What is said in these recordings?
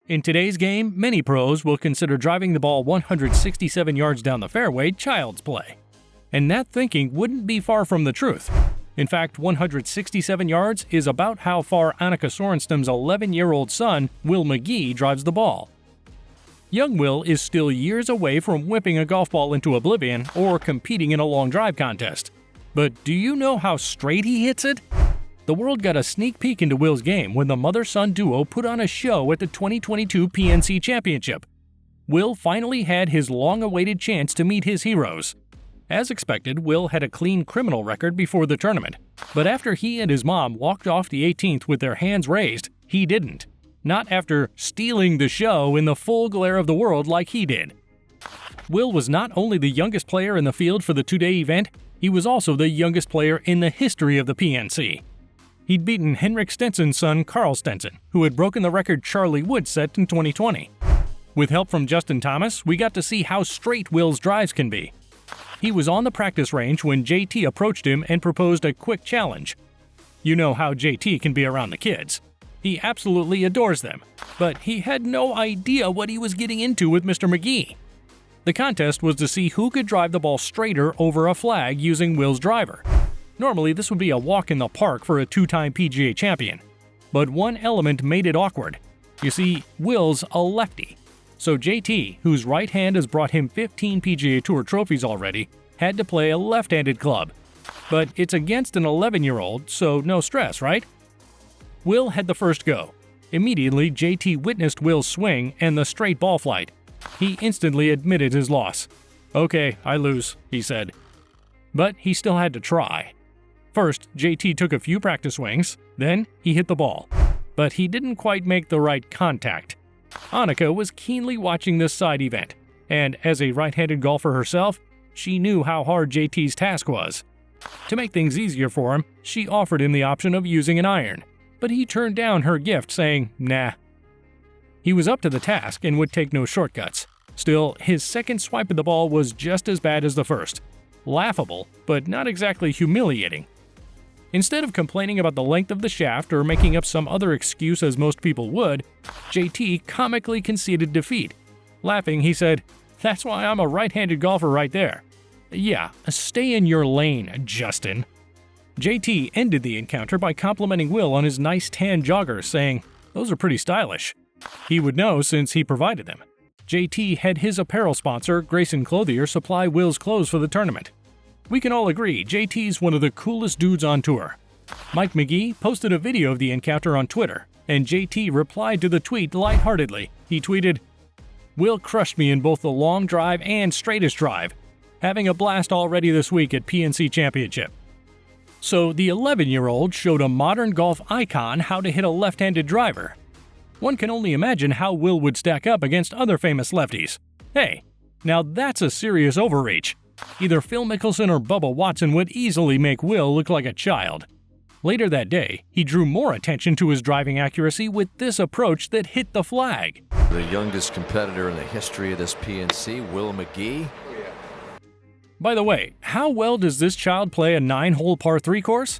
In today's game, many pros will consider driving the ball 167 yards down the fairway child's play. And that thinking wouldn't be far from the truth. In fact, 167 yards is about how far Annika Sorenstam's 11-year-old son, Will McGee, drives the ball. Young Will is still years away from whipping a golf ball into oblivion or competing in a long drive contest. But do you know how straight he hits it? The world got a sneak peek into Will's game when the mother-son duo put on a show at the 2022 PNC Championship. Will finally had his long-awaited chance to meet his heroes. As expected, Will had a clean criminal record before the tournament, but after he and his mom walked off the 18th with their hands raised, he didn't. Not after stealing the show in the full glare of the world like he did. Will was not only the youngest player in the field for the two-day event, he was also the youngest player in the history of the PNC. He'd beaten Henrik Stenson's son Carl Stenson, who had broken the record Charlie Wood set in 2020. With help from Justin Thomas, we got to see how straight Will's drives can be. He was on the practice range when JT approached him and proposed a quick challenge. You know how JT can be around the kids. He absolutely adores them, but he had no idea what he was getting into with Mr. McGee. The contest was to see who could drive the ball straighter over a flag using Will's driver. Normally, this would be a walk in the park for a two-time PGA champion. But one element made it awkward. You see, Will's a lefty. So JT, whose right hand has brought him 15 PGA Tour trophies already, had to play a left-handed club. But it's against an 11-year-old, so no stress, right? Will had the first go. Immediately, JT witnessed Will's swing and the straight ball flight. He instantly admitted his loss. "Okay, I lose," he said. But he still had to try. First, JT took a few practice swings, then he hit the ball. But he didn't quite make the right contact. Annika was keenly watching this side event, and as a right-handed golfer herself, she knew how hard JT's task was. To make things easier for him, she offered him the option of using an iron, but he turned down her gift, saying, "Nah." He was up to the task and would take no shortcuts. Still, his second swipe of the ball was just as bad as the first. Laughable, but not exactly humiliating. Instead of complaining about the length of the shaft or making up some other excuse as most people would, JT comically conceded defeat. Laughing, he said, "That's why I'm a right-handed golfer right there." "Yeah, stay in your lane, Justin." JT ended the encounter by complimenting Will on his nice tan joggers, saying, "Those are pretty stylish." He would know since he provided them. JT had his apparel sponsor, Grayson Clothier, supply Will's clothes for the tournament. We can all agree JT's one of the coolest dudes on tour. Mike McGee posted a video of the encounter on Twitter, and JT replied to the tweet lightheartedly. He tweeted, "Will crushed me in both the long drive and straightest drive. Having a blast already this week at PNC Championship." So the 11-year-old showed a modern golf icon how to hit a left-handed driver. One can only imagine how Will would stack up against other famous lefties. Hey, now that's a serious overreach. Either Phil Mickelson or Bubba Watson would easily make Will look like a child. Later that day, he drew more attention to his driving accuracy with this approach that hit the flag. The youngest competitor in the history of this PNC, Will McGee. By the way, how well does this child play a 9-hole par 3 course?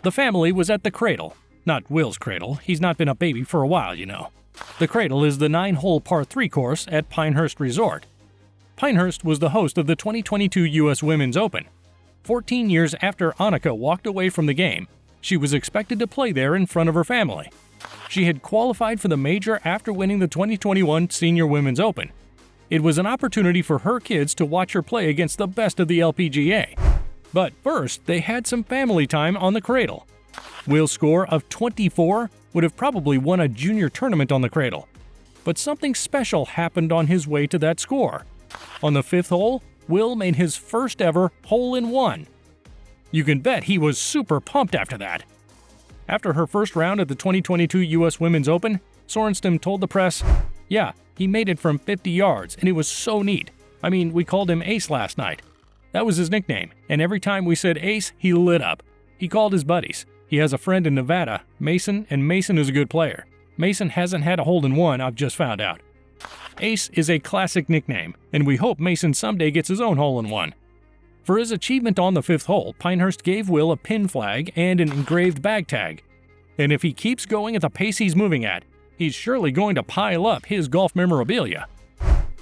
The family was at the Cradle. Not Will's Cradle, he's not been a baby for a while, you know. The Cradle is the 9-hole par 3 course at Pinehurst Resort. Pinehurst was the host of the 2022 U.S. Women's Open. 14 years after Annika walked away from the game, she was expected to play there in front of her family. She had qualified for the major after winning the 2021 Senior Women's Open. It was an opportunity for her kids to watch her play against the best of the LPGA. But first, they had some family time on the Cradle. Will's score of 24 would have probably won a junior tournament on the Cradle. But something special happened on his way to that score. On the 5th hole, Will made his first ever hole-in-one. You can bet he was super pumped after that. After her first round at the 2022 U.S. Women's Open, Sorenstam told the press, "Yeah, he made it from 50 yards, and it was so neat. I mean, we called him Ace last night. That was his nickname, and every time we said Ace, he lit up. He called his buddies. He has a friend in Nevada, Mason, and Mason is a good player. Mason hasn't had a hole-in-one, I've just found out. Ace is a classic nickname, and we hope Mason someday gets his own hole-in-one." For his achievement on the 5th hole, Pinehurst gave Will a pin flag and an engraved bag tag. And if he keeps going at the pace he's moving at, He's surely going to pile up his golf memorabilia.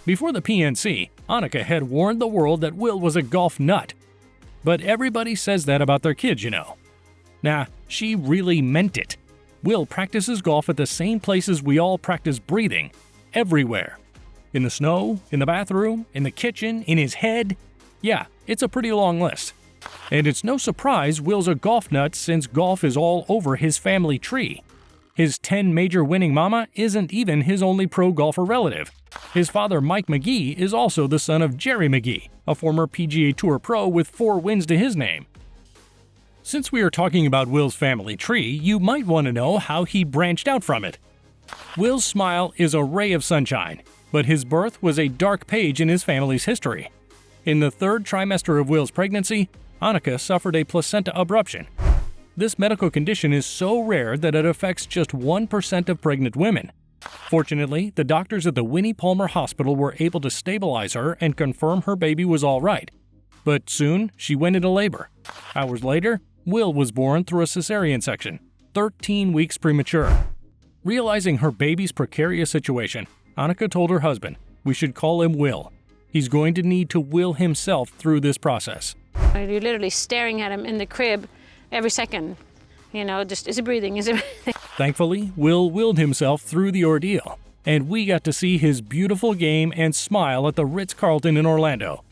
Before the PNC, Annika had warned the world that Will was a golf nut. But everybody says that about their kids, you know. Nah, she really meant it. Will practices golf at the same places we all practice breathing, everywhere. In the snow, in the bathroom, in the kitchen, in his head. Yeah, it's a pretty long list. And it's no surprise Will's a golf nut since golf is all over his family tree. His 10-major winning mama isn't even his only pro golfer relative. His father, Mike McGee, is also the son of Jerry McGee, a former PGA Tour pro with 4 wins to his name. Since we are talking about Will's family tree, you might want to know how he branched out from it. Will's smile is a ray of sunshine, but his birth was a dark page in his family's history. In the 3rd trimester of Will's pregnancy, Annika suffered a placenta abruption. This medical condition is so rare that it affects just 1% of pregnant women. Fortunately, the doctors at the Winnie Palmer Hospital were able to stabilize her and confirm her baby was all right. But soon, she went into labor. Hours later, Will was born through a cesarean section, 13 weeks premature. Realizing her baby's precarious situation, Annika told her husband, "We should call him Will. He's going to need to will himself through this process." You're literally staring at him in the crib every second. You know, just, is he breathing? Is it breathing? Thankfully, Will willed himself through the ordeal, and we got to see his beautiful game and smile at the Ritz-Carlton in Orlando.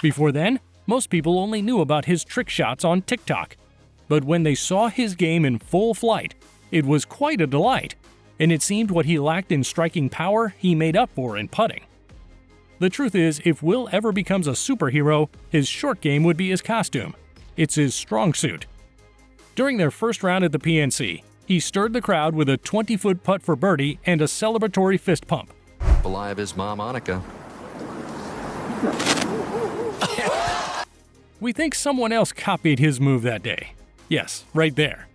Before then, most people only knew about his trick shots on TikTok. But when they saw his game in full flight, it was quite a delight, and it seemed what he lacked in striking power he made up for in putting. The truth is, if Will ever becomes a superhero, his short game would be his costume. It's his strong suit. During their first round at the PNC, he stirred the crowd with a 20-foot putt for birdie and a celebratory fist pump. Alive his mom, Annika. We think someone else copied his move that day. Yes, right there.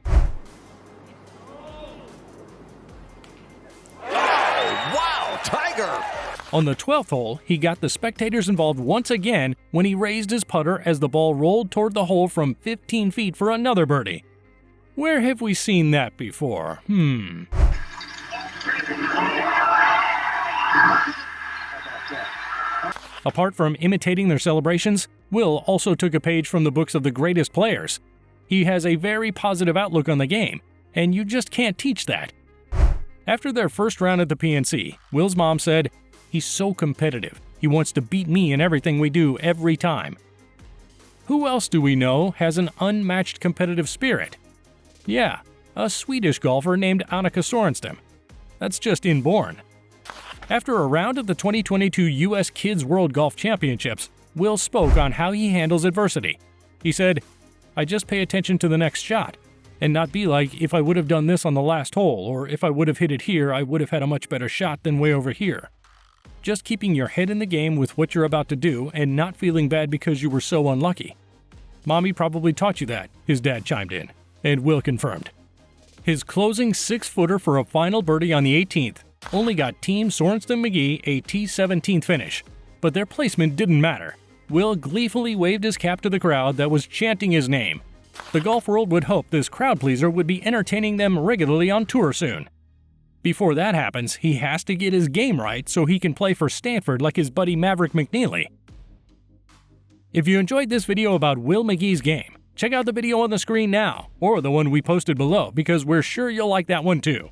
Wow, Tiger! On the 12th hole, he got the spectators involved once again when he raised his putter as the ball rolled toward the hole from 15 feet for another birdie. Where have we seen that before? Apart from imitating their celebrations, Will also took a page from the books of the greatest players. He has a very positive outlook on the game, and you just can't teach that. After their first round at the PNC, Will's mom said, "He's so competitive. He wants to beat me in everything we do every time." Who else do we know has an unmatched competitive spirit? Yeah, a Swedish golfer named Annika Sorenstam. That's just inborn. After a round of the 2022 U.S. Kids World Golf Championships, Will spoke on how he handles adversity. He said, "I just pay attention to the next shot, and not be like, if I would have done this on the last hole, or if I would have hit it here, I would have had a much better shot than way over here." Just keeping your head in the game with what you're about to do and not feeling bad because you were so unlucky. "Mommy probably taught you that," his dad chimed in, and Will confirmed. His closing 6-footer for a final birdie on the 18th only got Team Sorenstam McGee a T17 finish, but their placement didn't matter. Will gleefully waved his cap to the crowd that was chanting his name. The golf world would hope this crowd pleaser would be entertaining them regularly on tour soon. Before that happens, he has to get his game right so he can play for Stanford like his buddy Maverick McNeely. If you enjoyed this video about Will McGee's game, check out the video on the screen now, or the one we posted below, because we're sure you'll like that one too.